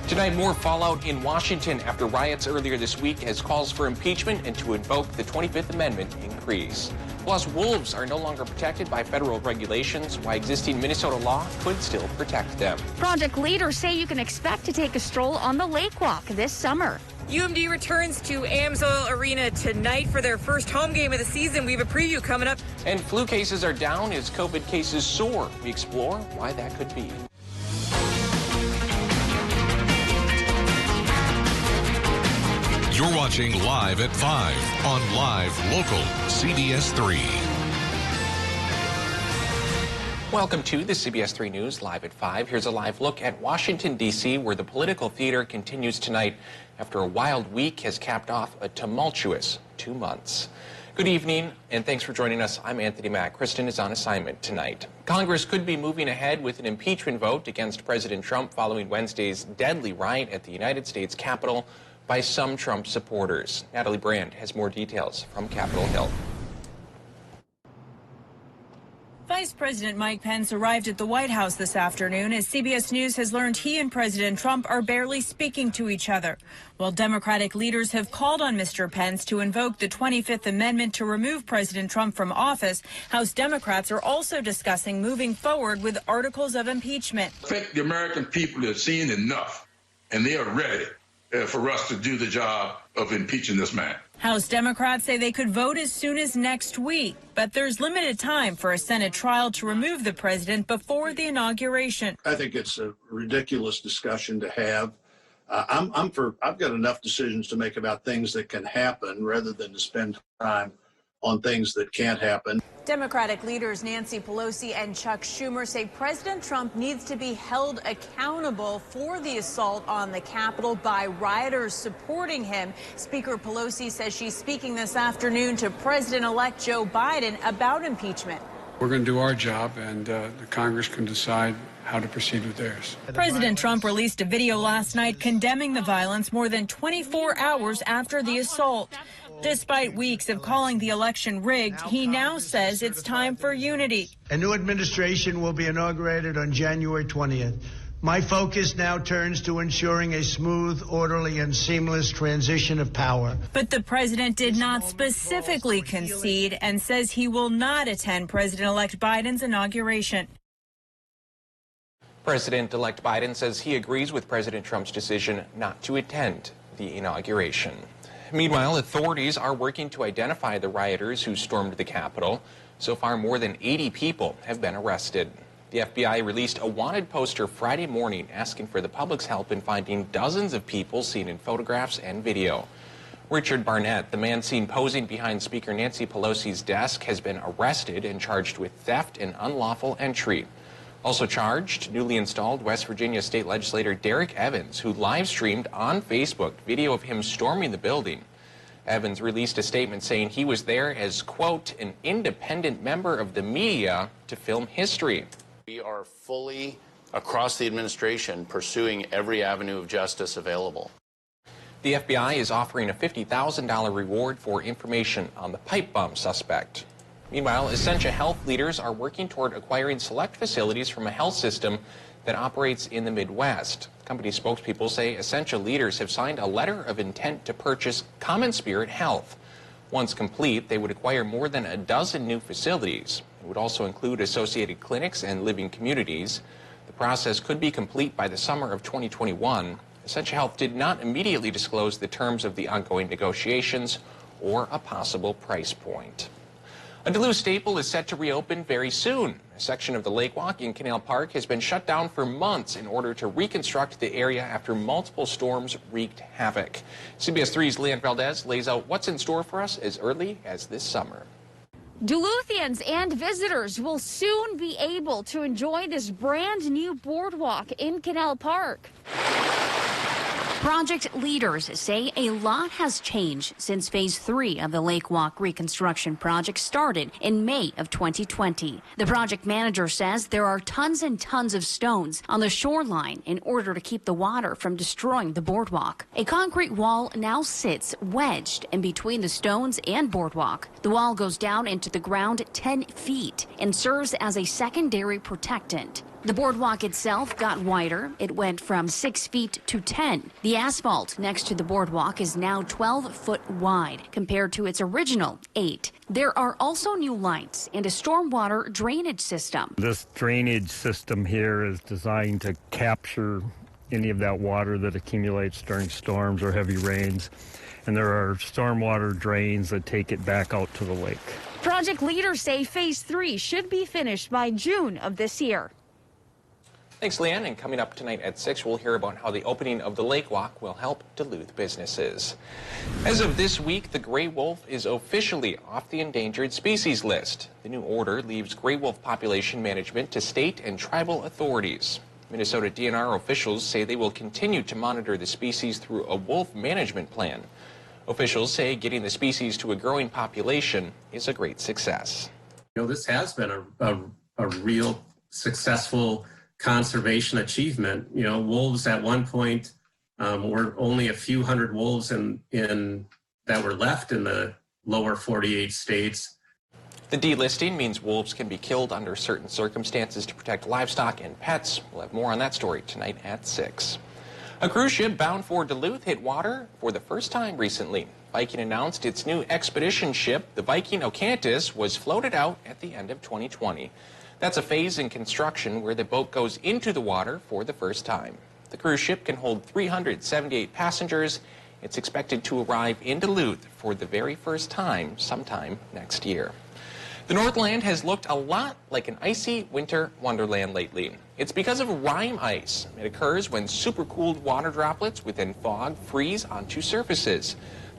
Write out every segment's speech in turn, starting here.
Tonight, more fallout in Washington after riots earlier this week as calls for impeachment and to invoke the 25th Amendment increase. Plus, wolves are no longer protected by federal regulations, why existing Minnesota law could still protect them. Project leaders say you can expect to take a stroll on the Lake Walk this summer. UMD returns to AMSOIL Arena tonight for their first home game of the season. We have a preview coming up. And flu cases are down as COVID cases soar. We explore why that could be. You're watching Live at 5 on Live Local CBS3. Welcome to the CBS3 News Live at 5. Here's a live look at Washington, D.C., where the political theater continues tonight after a wild week has capped off a tumultuous 2 months. Good evening, and thanks for joining us. I'm Anthony Mack. Kristen is on assignment tonight. Congress could be moving ahead with an impeachment vote against President Trump following Wednesday's deadly riot at the United States Capitol by some Trump supporters. Natalie Brand has more details from Capitol Hill. Vice President Mike Pence arrived at the White House this afternoon as CBS News has learned he and President Trump are barely speaking to each other. While Democratic leaders have called on Mr. Pence to invoke the 25th Amendment to remove President Trump from office, House Democrats are also discussing moving forward with articles of impeachment. I think the American people have seen enough, and they are ready for us to do the job of impeaching this man. House Democrats say they could vote as soon as next week, but there's limited time for a Senate trial to remove the president before the inauguration. I think it's a ridiculous discussion to have. I've got enough decisions to make about things that can happen rather than to spend time on things that can't happen. Democratic leaders Nancy Pelosi and Chuck Schumer say President Trump needs to be held accountable for the assault on the Capitol by rioters supporting him. Speaker Pelosi says she's speaking this afternoon to President-elect Joe Biden about impeachment. We're going to do our job, and the Congress can decide how to proceed with theirs. President Trump released a video last night condemning the violence more than 24 hours after the assault. Despite weeks of calling the election rigged, he now says it's time for unity. A new administration will be inaugurated on January 20th. My focus now turns to ensuring a smooth, orderly, and seamless transition of power. But the president did not specifically concede and says he will not attend President-elect Biden's inauguration. President-elect Biden says he agrees with President Trump's decision not to attend the inauguration. Meanwhile, authorities are working to identify the rioters who stormed the Capitol. So far, more than 80 people have been arrested. The FBI released a wanted poster Friday morning asking for the public's help in finding dozens of people seen in photographs and video. Richard Barnett, the man seen posing behind Speaker Nancy Pelosi's desk, has been arrested and charged with theft and unlawful entry. Also charged, newly installed West Virginia State Legislator Derek Evans, who live-streamed on Facebook video of him storming the building. Evans released a statement saying he was there as, quote, an independent member of the media to film history. We are fully, across the administration, pursuing every avenue of justice available. The FBI is offering a $50,000 reward for information on the pipe bomb suspect. Meanwhile, Essentia Health leaders are working toward acquiring select facilities from a health system that operates in the Midwest. Company spokespeople say Essentia leaders have signed a letter of intent to purchase Common Spirit Health. Once complete, they would acquire more than a dozen new facilities. It would also include associated clinics and living communities. The process could be complete by the summer of 2021. Essentia Health did not immediately disclose the terms of the ongoing negotiations or a possible price point. A Duluth staple is set to reopen very soon. A section of the Lake Walk in Canal Park has been shut down for months in order to reconstruct the area after multiple storms wreaked havoc. CBS 3's Leanne Valdez lays out what's in store for us as early as this summer. Duluthians and visitors will soon be able to enjoy this brand new boardwalk in Canal Park. Project leaders say a lot has changed since Phase 3 of the Lake Walk reconstruction project started in May of 2020. The project manager says there are tons and tons of stones on the shoreline in order to keep the water from destroying the boardwalk. A concrete wall now sits wedged in between the stones and boardwalk. The wall goes down into the ground 10 feet and serves as a secondary protectant. The boardwalk itself got wider. It went from 6 feet to 10. The asphalt next to the boardwalk is now 12 foot wide compared to its original 8. There are also new lights and a stormwater drainage system. This drainage system here is designed to capture any of that water that accumulates during storms or heavy rains. And there are stormwater drains that take it back out to the lake. Project leaders say Phase 3 should be finished by June of this year. Thanks, Leanne. And coming up tonight at 6, we'll hear about how the opening of the Lake Walk will help Duluth businesses. As of this week, the gray wolf is officially off the endangered species list. The new order leaves gray wolf population management to state and tribal authorities. Minnesota DNR officials say they will continue to monitor the species through a wolf management plan. Officials say getting the species to a growing population is a great success. You know, this has been a real successful conservation achievement. You know, wolves at one point were only a few hundred wolves that were left in the lower 48 states. The delisting means wolves can be killed under certain circumstances to protect livestock and pets. We'll have more on that story tonight at 6. A cruise ship bound for Duluth hit water for the first time recently. Viking announced its new expedition ship, the Viking Ocantis, was floated out at the end of 2020. That's a phase in construction where the boat goes into the water for the first time. The cruise ship can hold 378 passengers. It's expected to arrive in Duluth for the very first time sometime next year. The Northland has looked a lot like an icy winter wonderland lately. It's because of rime ice. It occurs when supercooled water droplets within fog freeze onto surfaces.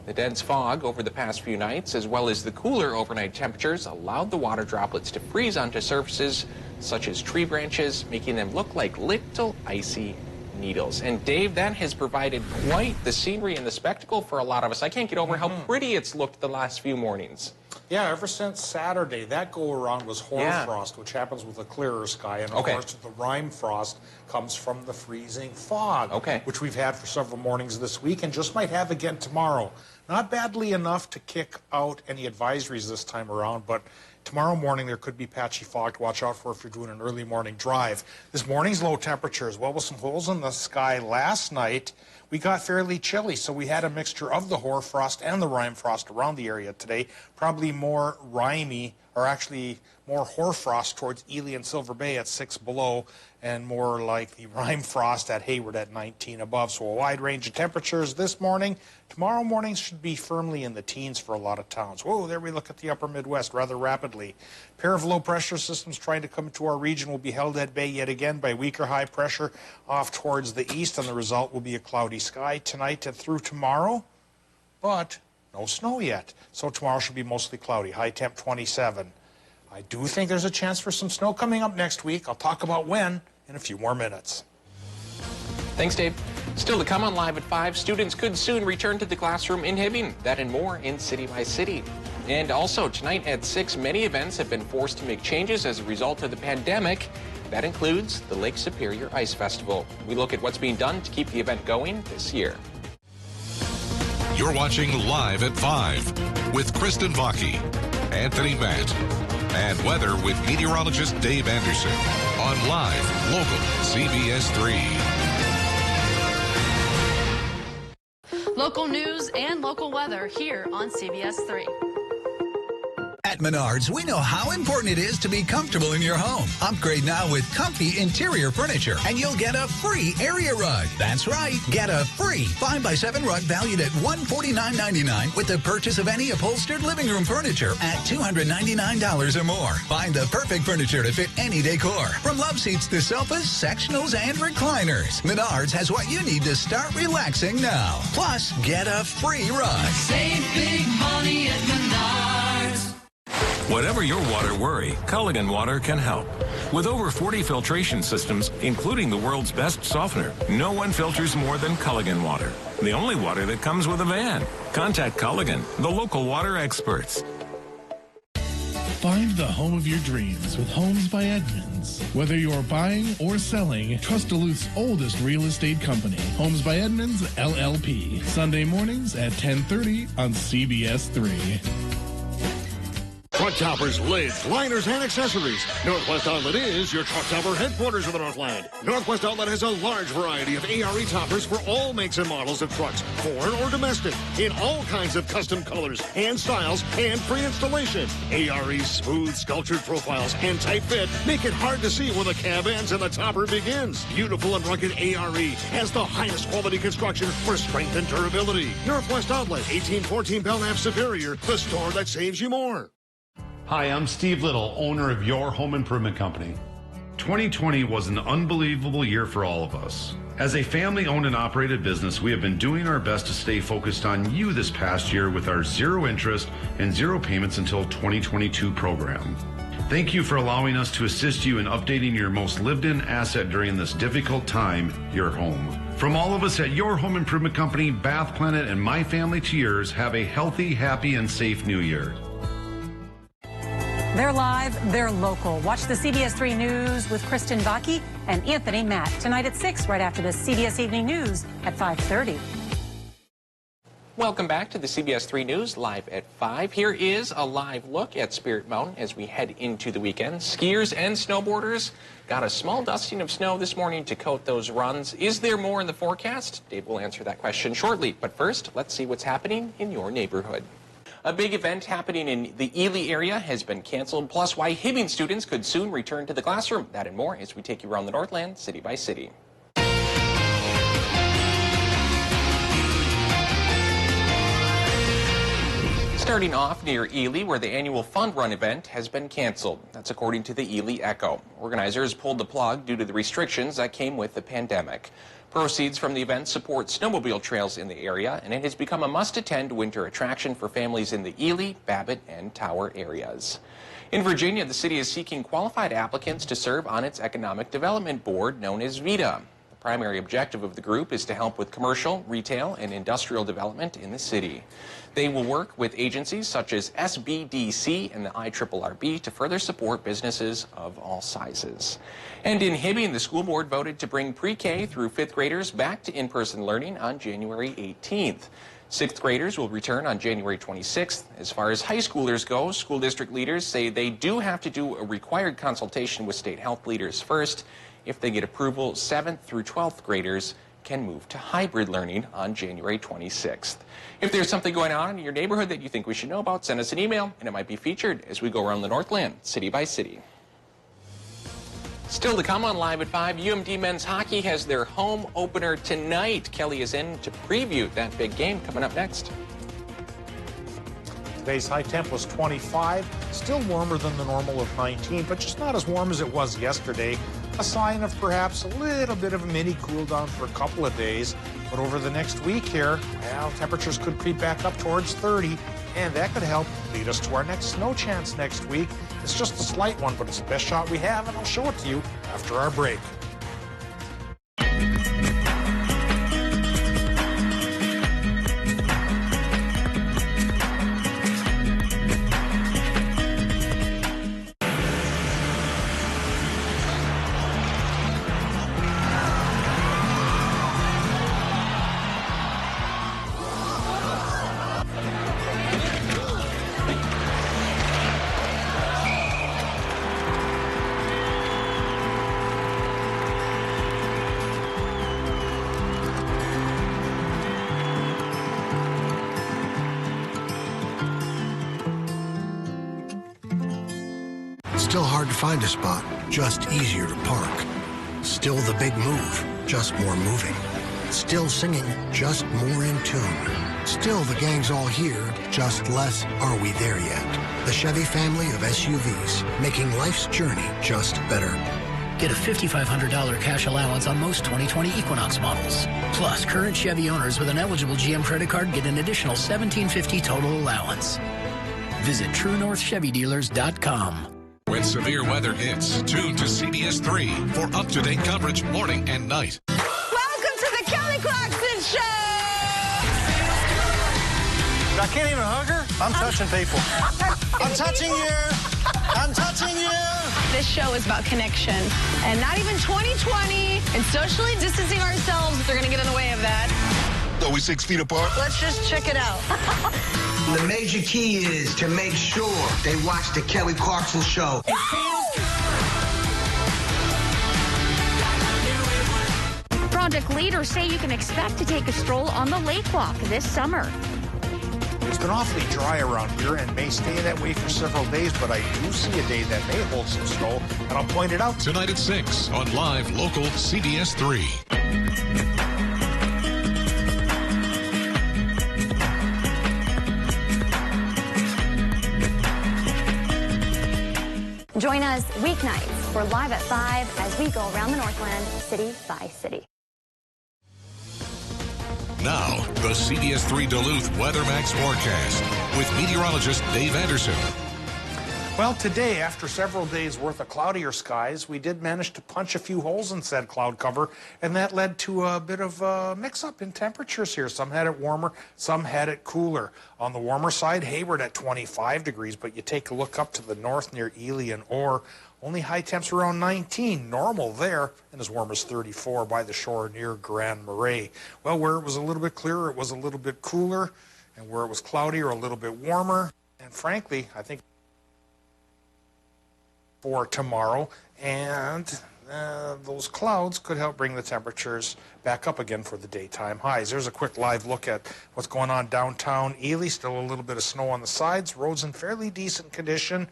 The dense fog over the past few nights, as well as the cooler overnight temperatures, allowed the water droplets to freeze onto surfaces such as tree branches, making them look like little icy needles. And Dave, that has provided quite the scenery and the spectacle for a lot of us. I can't get over how pretty it's looked the last few mornings. Yeah, ever since Saturday, that go-around was hoarfrost, which happens with a clearer sky. And, of course, the rime frost comes from the freezing fog, which we've had for several mornings this week and just might have again tomorrow. Not badly enough to kick out any advisories this time around, but tomorrow morning there could be patchy fog to watch out for if you're doing an early morning drive. This morning's low temperatures, well, with some holes in the sky last night, we got fairly chilly, so we had a mixture of the hoarfrost and the rime frost around the area today. Probably more rimey, or actually more hoarfrost towards Ely and Silver Bay at 6 below, and more like the rime frost at Hayward at 19 above. So a wide range of temperatures this morning. Tomorrow morning should be firmly in the teens for a lot of towns. Whoa, there we look at the upper Midwest rather rapidly. A pair of low pressure systems trying to come to our region will be held at bay yet again by weaker high pressure off towards the east, and the result will be a cloudy sky tonight and through tomorrow, but no snow yet. So tomorrow should be mostly cloudy, high temp 27. I do think there's a chance for some snow coming up next week. I'll talk about when in a few more minutes. Thanks, Dave. Still to come on Live at 5, students could soon return to the classroom in Hibbing. That and more in City by City. And also, tonight at 6, many events have been forced to make changes as a result of the pandemic. That includes the Lake Superior Ice Festival. We look at what's being done to keep the event going this year. You're watching Live at 5 with Kristen Vaki, Anthony Matt, and weather with meteorologist Dave Anderson on Live Local CBS 3. Local news and local weather here on CBS 3. At Menards, we know how important it is to be comfortable in your home. Upgrade now with comfy interior furniture, and you'll get a free area rug. That's right. Get a free 5x7 rug valued at $149.99 with the purchase of any upholstered living room furniture at $299 or more. Find the perfect furniture to fit any decor. From love seats to sofas, sectionals, and recliners. Menards has what you need to start relaxing now. Plus, get a free rug. Save big money at Menards. Whatever your water worry, Culligan Water can help. With over 40 filtration systems, including the world's best softener, no one filters more than Culligan Water. The only water that comes with a van. Contact Culligan, the local water experts. Find the home of your dreams with Homes by Edmunds. Whether you're buying or selling, trust Duluth's oldest real estate company, Homes by Edmunds, LLP. Sunday mornings at 10:30 on CBS 3. Truck toppers, lids, liners, and accessories. Northwest Outlet is your truck topper headquarters of the Northland. Northwest Outlet has a large variety of ARE toppers for all makes and models of trucks, foreign or domestic, in all kinds of custom colors and styles and free installation. ARE's smooth, sculptured profiles and tight fit make it hard to see where the cab ends and the topper begins. Beautiful and rugged ARE has the highest quality construction for strength and durability. Northwest Outlet, 1814 Belknap Superior, the store that saves you more. Hi, I'm Steve Little, owner of Your Home Improvement Company. 2020 was an unbelievable year for all of us. As a family-owned and operated business, we have been doing our best to stay focused on you this past year with our zero interest and zero payments until 2022 program. Thank you for allowing us to assist you in updating your most lived-in asset during this difficult time, your home. From all of us at Your Home Improvement Company, Bath Planet, and my family to yours, have a healthy, happy, and safe new year. They're live, they're local. Watch the CBS3 News with Kristen Vaki and Anthony Matt tonight at 6, right after the CBS Evening News at 5:30. Welcome back to the CBS3 News, live at 5. Here is a live look at Spirit Mountain as we head into the weekend. Skiers and snowboarders got a small dusting of snow this morning to coat those runs. Is there more in the forecast? Dave will answer that question shortly. But first, let's see what's happening in your neighborhood. A big event happening in the Ely area has been canceled, plus why Hibbing students could soon return to the classroom. That and more as we take you around the Northland, city by city. Starting off near Ely, where the annual fund run event has been canceled. That's according to the Ely Echo. Organizers pulled the plug due to the restrictions that came with the pandemic. Proceeds from the event support snowmobile trails in the area, and it has become a must-attend winter attraction for families in the Ely, Babbitt, and Tower areas. In Virginia, the city is seeking qualified applicants to serve on its Economic Development Board, known as VEDA. The primary objective of the group is to help with commercial, retail, and industrial development in the city. They will work with agencies such as SBDC and the IRRB to further support businesses of all sizes. And in Hibbing, the school board voted to bring pre-K through 5th graders back to in-person learning on January 18th. 6th graders will return on January 26th. As far as high schoolers go, school district leaders say they do have to do a required consultation with state health leaders first. If they get approval, 7th through 12th graders can move to hybrid learning on January 26th. If there's something going on in your neighborhood that you think we should know about, send us an email and it might be featured as we go around the Northland, city by city. Still to come on Live at 5, UMD men's hockey has their home opener tonight. Kelly is in to preview that big game coming up next. Today's high temp was 25, still warmer than the normal of 19, but just not as warm as it was yesterday. A sign of perhaps a little bit of a mini cool down for a couple of days. But over the next week here, well, temperatures could creep back up towards 30, and that could help lead us to our next snow chance next week. It's just a slight one, but it's the best shot we have, and I'll show it to you after our break. Still hard to find a spot, just easier to park. Still the big move, just more moving. Still singing, just more in tune. Still the gang's all here, just less are we there yet. The Chevy family of SUVs, making life's journey just better. Get a $5,500 cash allowance on most 2020 Equinox models. Plus, current Chevy owners with an eligible GM credit card get an additional $1,750 total allowance. Visit TrueNorthChevyDealers.com. When severe weather hits, tune to CBS3 for up-to-date coverage morning and night. Welcome to the Kelly Clarkson Show! I can't even hug her? I'm touching people. I'm touching you! I'm touching you! This show is about connection. And not even 2020 and socially distancing ourselves, they're going to get in the way of that. Are we 6 feet apart? Let's just check it out. The major key is to make sure they watch the Kelly Clarkson Show. Project leaders say you can expect to take a stroll on the lake walk this summer. It's been awfully dry around here and may stay that way for several days, but I do see a day that may hold some snow, and I'll point it out. Tonight at 6 on Live Local CBS3. Join us weeknights for Live at 5 as we go around the Northland city by city. Now, the CBS3 Duluth WeatherMax forecast with meteorologist Dave Anderson. Well, today, after several days worth of cloudier skies, we did manage to punch a few holes in said cloud cover, and that led to a bit of a mix-up in temperatures here. Some had it warmer, some had it cooler. On the warmer side, Hayward at 25 degrees, but you take a look up to the north near Ely and Orr, only high temps around 19, normal there, and as warm as 34 by the shore near Grand Marais. Well, where it was a little bit clearer, it was a little bit cooler, and where it was cloudier, a little bit warmer. And frankly, I think for tomorrow, and those clouds could help bring the temperatures back up again for the daytime highs. There's a quick live look at what's going on downtown Ely. Still a little bit of snow on the sides. Roads in fairly decent condition,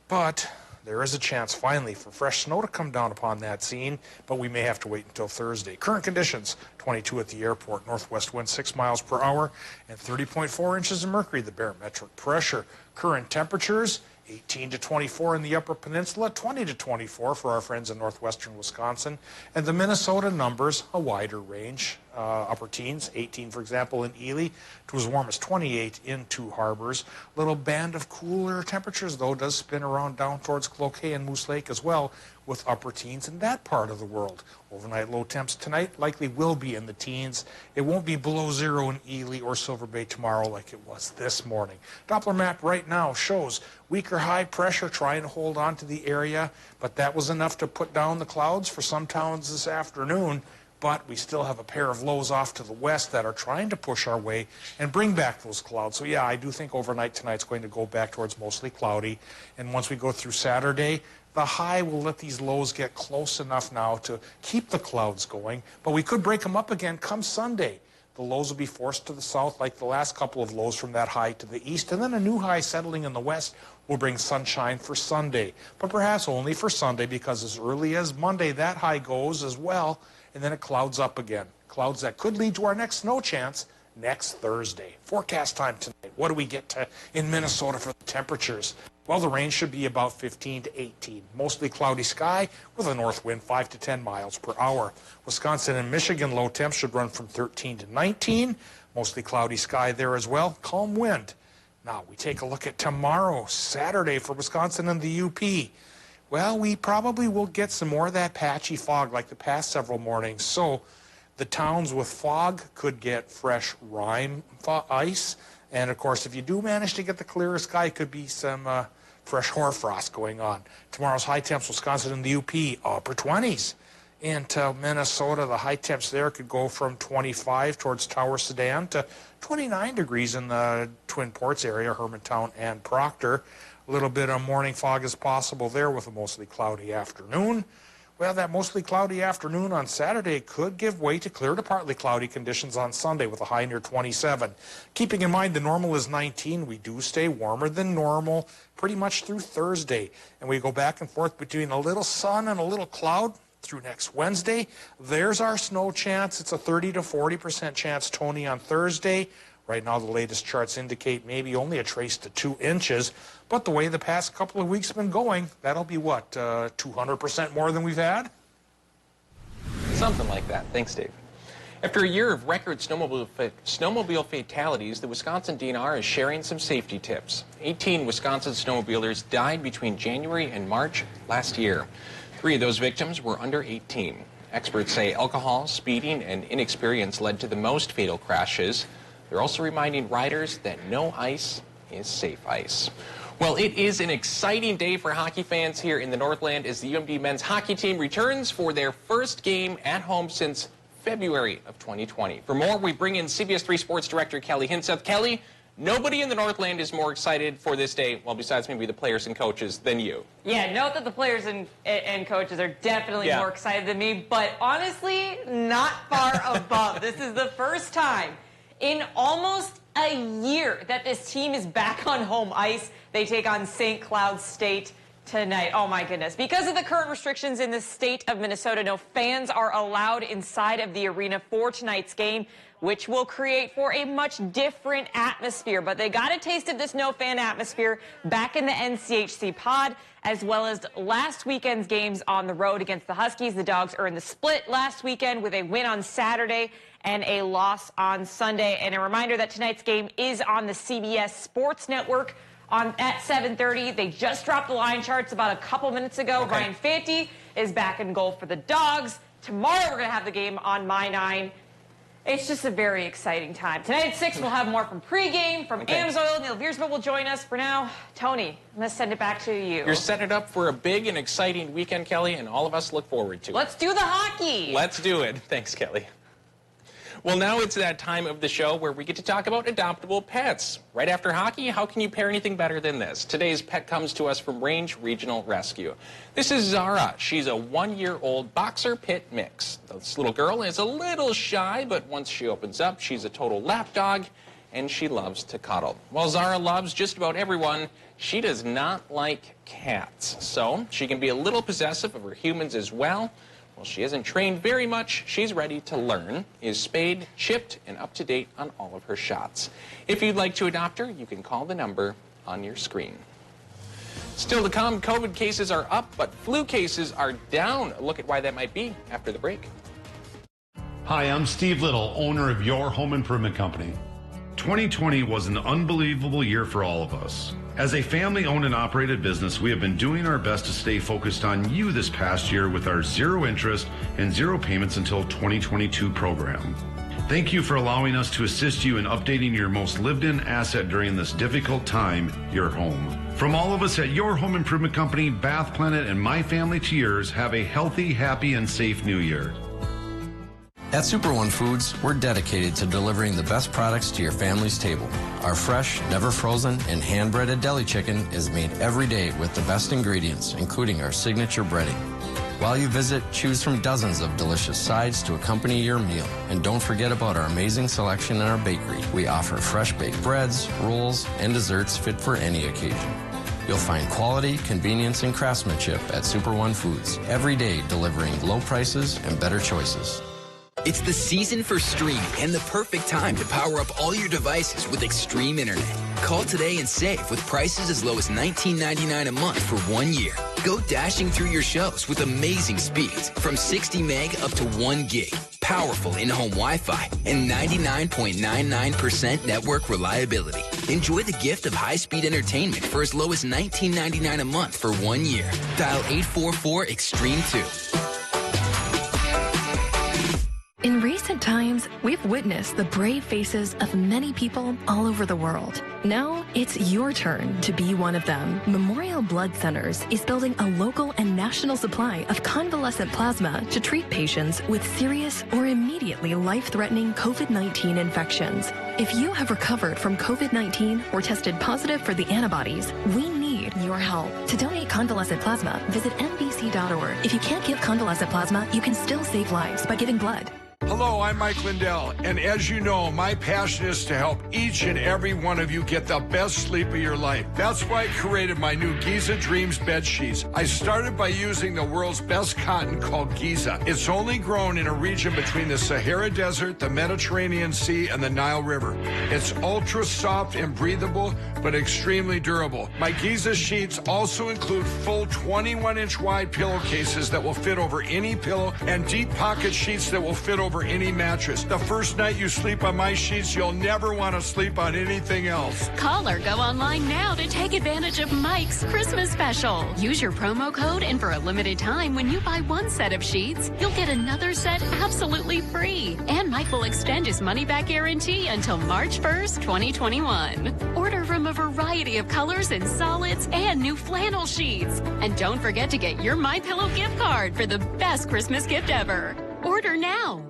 but there is a chance finally for fresh snow to come down upon that scene, but we may have to wait until Thursday. Current conditions, 22 at the airport, northwest wind 6 miles per hour, and 30.4 inches of mercury, the barometric pressure. Current temperatures, 18 to 24 in the Upper Peninsula, 20 to 24 for our friends in northwestern Wisconsin. And the Minnesota numbers, a wider range, upper teens, 18 for example in Ely, to as warm as 28 in Two Harbors. Little band of cooler temperatures though does spin around down towards Cloquet and Moose Lake as well, with upper teens in that part of the world. Overnight low temps tonight likely will be in the teens. It won't be below zero in Ely or Silver Bay tomorrow like it was this morning. Doppler map right now shows weaker high pressure trying to hold on to the area, but that was enough to put down the clouds for some towns this afternoon. But we still have a pair of lows off to the west that are trying to push our way and bring back those clouds. So yeah, I do think overnight tonight's going to go back towards mostly cloudy. And once we go through Saturday, the high will let these lows get close enough now to keep the clouds going. But we could break them up again come Sunday. The lows will be forced to the south like the last couple of lows from that high to the east. And then a new high settling in the west will bring sunshine for Sunday. But perhaps only for Sunday, because as early as Monday that high goes as well. And then it clouds up again. Clouds that could lead to our next snow chance next Thursday. Forecast time tonight. What do we get to in Minnesota for the temperatures? Well, the range should be about 15 to 18. Mostly cloudy sky with a north wind 5 to 10 miles per hour. Wisconsin and Michigan low temps should run from 13 to 19. Mostly cloudy sky there as well. Calm wind. Now we take a look at tomorrow, Saturday for Wisconsin and the UP. Well, we probably will get some more of that patchy fog like the past several mornings. So the towns with fog could get fresh rime ice. And, of course, if you do manage to get the clearer sky, it could be some fresh hoarfrost going on. Tomorrow's high temps, Wisconsin and the UP, upper 20s. Into Minnesota, the high temps there could go from 25 towards Tower Sedan to 29 degrees in the Twin Ports area, Hermantown and Proctor. A little bit of morning fog is possible there with a mostly cloudy afternoon. Well, that mostly cloudy afternoon on Saturday could give way to clear to partly cloudy conditions on Sunday with a high near 27. Keeping in mind the normal is 19, we do stay warmer than normal pretty much through Thursday. And we go back and forth between a little sun and a little cloud through next Wednesday. There's our snow chance. It's a 30 to 40% chance, Tony, on Thursday. Right now, the latest charts indicate maybe only a trace to 2 inches. But the way the past couple of weeks have been going, that'll be what, 200% more than we've had? Something like that. Thanks, Dave. After a year of record snowmobile fatalities, the Wisconsin DNR is sharing some safety tips. 18 Wisconsin snowmobilers died between January and March last year. 3 of those victims were under 18. Experts say alcohol, speeding, and inexperience led to the most fatal crashes. They're also reminding riders that no ice is safe ice. Well, it is an exciting day for hockey fans here in the Northland as the UMD men's hockey team returns for their first game at home since February of 2020. For more, we bring in CBS3 Sports Director Kelly Hinseth. Kelly, Nobody in the Northland is more excited for this day, well, besides maybe the players and coaches, than you. Yeah, note that the players and coaches are definitely more excited than me, but honestly, not far above. This is the first time in almost a year that this team is back on home ice. They take on St. Cloud State tonight. Oh my goodness. Because of the current restrictions in the state of Minnesota, no fans are allowed inside of the arena for tonight's game, which will create for a much different atmosphere. But they got a taste of this no fan atmosphere back in the NCHC pod, as well as last weekend's games on the road against the Huskies. The Dogs earned the split last weekend with a win on Saturday and a loss on Sunday. And a reminder that tonight's game is on the CBS Sports Network at 7:30. They just dropped the line charts about a couple minutes ago. Okay. Ryan Fanti is back in goal for the Dogs. Tomorrow we're going to have the game on My 9. It's just a very exciting time. Tonight at 6, we'll have more from pregame, from Amsoil. Neil Viersma will join us. For now, Tony, I'm going to send it back to you. You're setting it up for a big and exciting weekend, Kelly, and all of us look forward to it. Let's do the hockey. Let's do it. Thanks, Kelly. Well, now it's that time of the show where we get to talk about adoptable pets. Right after hockey, how can you pair anything better than this? Today's pet comes to us from Range Regional Rescue. This is Zara. She's a 1-year-old boxer pit mix. This little girl is a little shy, but once she opens up, she's a total lap dog, and she loves to cuddle. While Zara loves just about everyone, she does not like cats. So she can be a little possessive of her humans as well. Well, she hasn't trained very much. She's ready to learn, is spayed, chipped, and up to date on all of her shots. If you'd like to adopt her, you can call the number on your screen. Still to come, COVID cases are up, but flu cases are down. A look at why that might be after the break. Hi, I'm Steve Little, owner of Your Home Improvement Company. 2020 was an unbelievable year for all of us. As a family-owned and operated business, we have been doing our best to stay focused on you this past year with our zero interest and zero payments until 2022 program. Thank you for allowing us to assist you in updating your most lived-in asset during this difficult time, your home. From all of us at Your Home Improvement Company, Bath Planet, and my family to yours, have a healthy, happy, and safe new year. At Super One Foods, we're dedicated to delivering the best products to your family's table. Our fresh, never frozen, and hand-breaded deli chicken is made every day with the best ingredients, including our signature breading. While you visit, choose from dozens of delicious sides to accompany your meal. And don't forget about our amazing selection in our bakery. We offer fresh baked breads, rolls, and desserts fit for any occasion. You'll find quality, convenience, and craftsmanship at Super One Foods, every day delivering low prices and better choices. It's the season for streaming and the perfect time to power up all your devices with Extreme Internet. Call today and save with prices as low as $19.99 a month for 1 year. Go dashing through your shows with amazing speeds from 60 meg up to 1 gig. Powerful in-home Wi-Fi and 99.99% network reliability. Enjoy the gift of high-speed entertainment for as low as $19.99 a month for 1 year. Dial 844-EXTREME2. In recent times, we've witnessed the brave faces of many people all over the world. Now, it's your turn to be one of them. Memorial Blood Centers is building a local and national supply of convalescent plasma to treat patients with serious or immediately life-threatening COVID-19 infections. If you have recovered from COVID-19 or tested positive for the antibodies, we need your help. To donate convalescent plasma, visit NBC.org. If you can't give convalescent plasma, you can still save lives by giving blood. Hello, I'm Mike Lindell, and as you know, my passion is to help each and every one of you get the best sleep of your life. That's why I created my new Giza Dreams bed sheets. I started by using the world's best cotton called Giza. It's only grown in a region between the Sahara Desert, the Mediterranean Sea, and the Nile River. It's ultra soft and breathable, but extremely durable. My Giza sheets also include full 21-inch wide pillowcases that will fit over any pillow and deep pocket sheets that will fit over any mattress. The first night you sleep on my sheets, you'll never want to sleep on anything else. Call or go online now to take advantage of Mike's Christmas special. Use your promo code, and for a limited time, when you buy one set of sheets, you'll get another set absolutely free. And Mike will extend his money-back guarantee until March 1st, 2021. Order from a variety of colors and solids and new flannel sheets. And don't forget to get your MyPillow gift card for the best Christmas gift ever. Order now.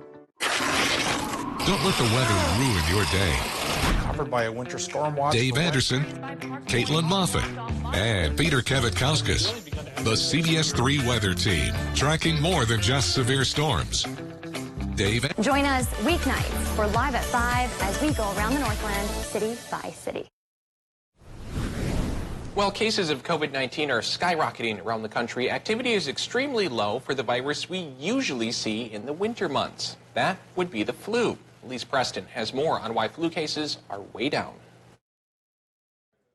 Don't let the weather ruin your day. covered by a winter storm watch. Dave Anderson, Caitlin Moffat, and Peter Kavikauskas. The CBS3 weather team, tracking more than just severe storms. Dave. Join us weeknights for Live at 5 as we go around the Northland, city by city. While cases of COVID-19 are skyrocketing around the country, activity is extremely low for the virus we usually see in the winter months. That would be the flu. Elise Preston has more on why flu cases are way down.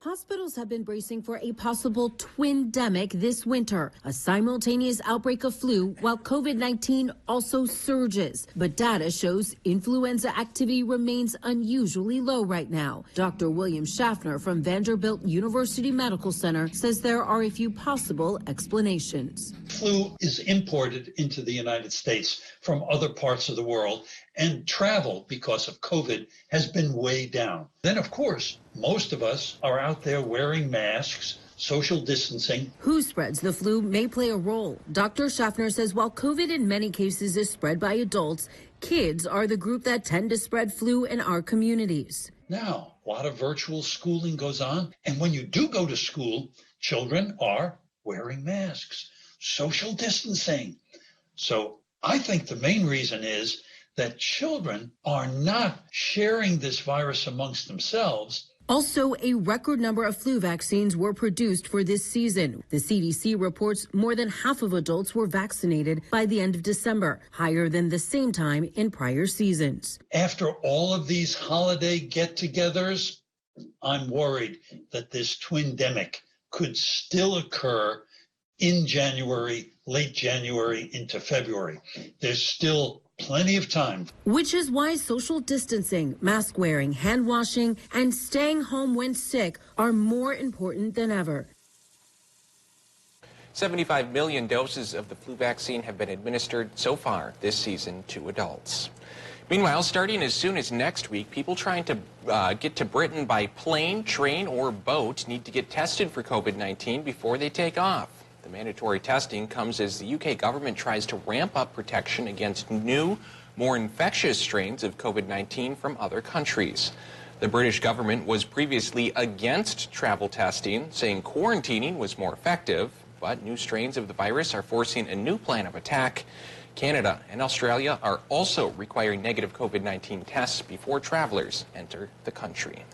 Hospitals have been bracing for a possible twin-demic this winter, a simultaneous outbreak of flu while COVID-19 also surges. But data shows influenza activity remains unusually low right now. Dr. William Schaffner from Vanderbilt University Medical Center says there are a few possible explanations. Flu is imported into the United States from other parts of the world, and travel because of COVID has been way down. Then, of course, most of us are out there wearing masks, social distancing. Who spreads the flu may play a role. Dr. Schaffner says while COVID in many cases is spread by adults, kids are the group that tend to spread flu in our communities. Now, a lot of virtual schooling goes on, and when you do go to school, children are wearing masks, social distancing. So I think the main reason is that children are not sharing this virus amongst themselves. Also, a record number of flu vaccines were produced for this season. The CDC reports more than half of adults were vaccinated by the end of December, higher than the same time in prior seasons. After all of these holiday get-togethers, I'm worried that this twin-demic could still occur in January, late January into February. There's still plenty of time. Which is why social distancing, mask wearing, hand washing, and staying home when sick are more important than ever. 75 million doses of the flu vaccine have been administered so far this season to adults. Meanwhile, starting as soon as next week, people trying to get to Britain by plane, train, or boat need to get tested for COVID-19 before they take off. The mandatory testing comes as the UK government tries to ramp up protection against new, more infectious strains of COVID-19 from other countries. The British government was previously against travel testing, saying quarantining was more effective, but new strains of the virus are forcing a new plan of attack. Canada and Australia are also requiring negative COVID-19 tests before travelers enter the country.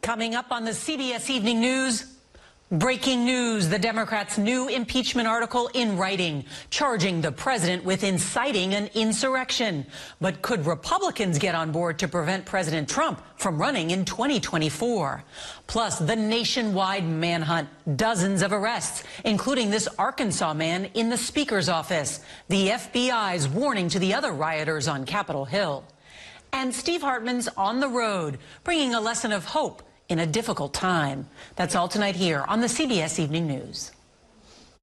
Coming up on the CBS Evening News, breaking news, the Democrats' new impeachment article in writing, charging the president with inciting an insurrection. But could Republicans get on board to prevent President Trump from running in 2024? Plus, the nationwide manhunt, dozens of arrests, including this Arkansas man in the Speaker's office. The FBI's warning to the other rioters on Capitol Hill. And Steve Hartman's on the road, bringing a lesson of hope in a difficult time. That's all tonight here on the CBS Evening News.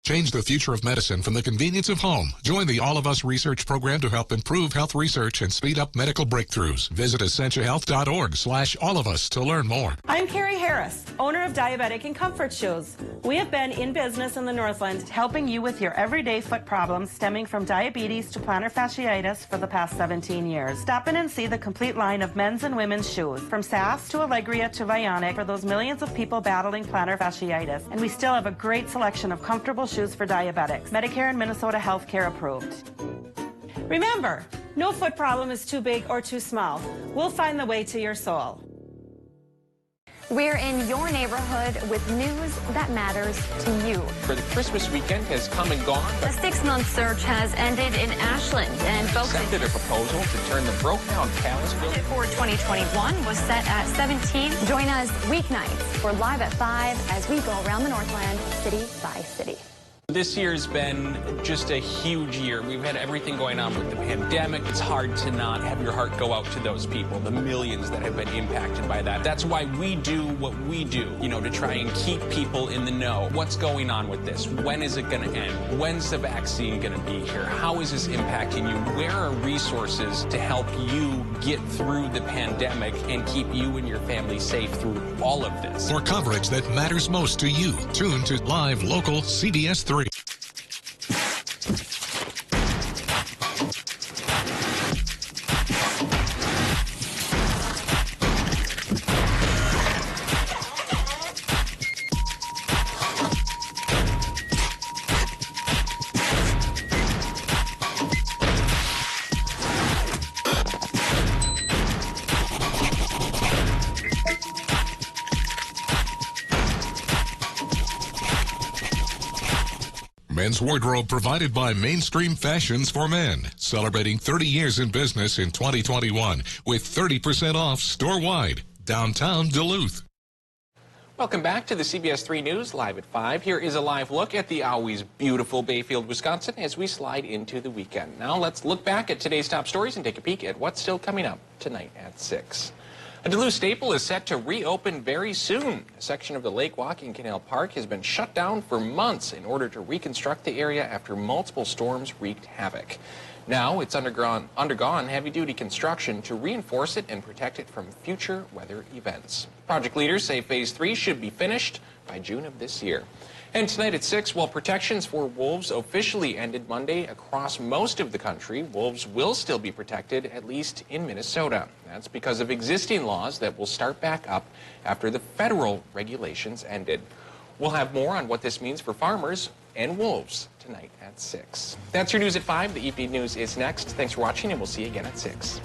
Change the future of medicine from the convenience of home. Join the All of Us research program to help improve health research and speed up medical breakthroughs. Visit essentialhealth.org/allofus to learn more. I'm Carrie Harris, owner of Diabetic and Comfort Shoes. We have been in business in the Northland, helping you with your everyday foot problems stemming from diabetes to plantar fasciitis for the past 17 years. Stop in and see the complete line of men's and women's shoes, from SAS to Allegria to Vionic, for those millions of people battling plantar fasciitis. And we still have a great selection of comfortable shoes for diabetics, Medicare and Minnesota healthcare approved. Remember, no foot problem is too big or too small. We'll find the way to your soul. We're in your neighborhood with news that matters to you. For the Christmas weekend has come and gone. A 6-month search has ended in Ashland, and folks accepted a proposal to turn the broke-down palace building for 2021 was set at 17. Join us weeknights for Live at 5 as we go around the Northland, city by city. This year's been just a huge year. We've had everything going on with the pandemic. It's hard to not have your heart go out to those people, the millions that have been impacted by that. That's why we do what we do, to try and keep people in the know. What's going on with this? When is it going to end? When's the vaccine going to be here? How is this impacting you? Where are resources to help you get through the pandemic and keep you and your family safe through all of this? For coverage that matters most to you, tune to Live Local CBS3. Men's wardrobe provided by Mainstream Fashions for Men, celebrating 30 years in business in 2021 with 30% off store-wide, downtown Duluth. Welcome back to the CBS3 News Live at 5. Here is a live look at the always beautiful Bayfield, Wisconsin as we slide into the weekend. Now let's look back at today's top stories and take a peek at what's still coming up tonight at 6. A Duluth staple is set to reopen very soon. A section of the Lake Walk in Canal Park has been shut down for months in order to reconstruct the area after multiple storms wreaked havoc. Now it's undergone heavy-duty construction to reinforce it and protect it from future weather events. Project leaders say Phase 3 should be finished by June of this year. And tonight at 6, while protections for wolves officially ended Monday across most of the country, wolves will still be protected, at least in Minnesota. That's because of existing laws that will start back up after the federal regulations ended. We'll have more on what this means for farmers and wolves tonight at 6. That's your news at 5. The evening news is next. Thanks for watching, and we'll see you again at 6.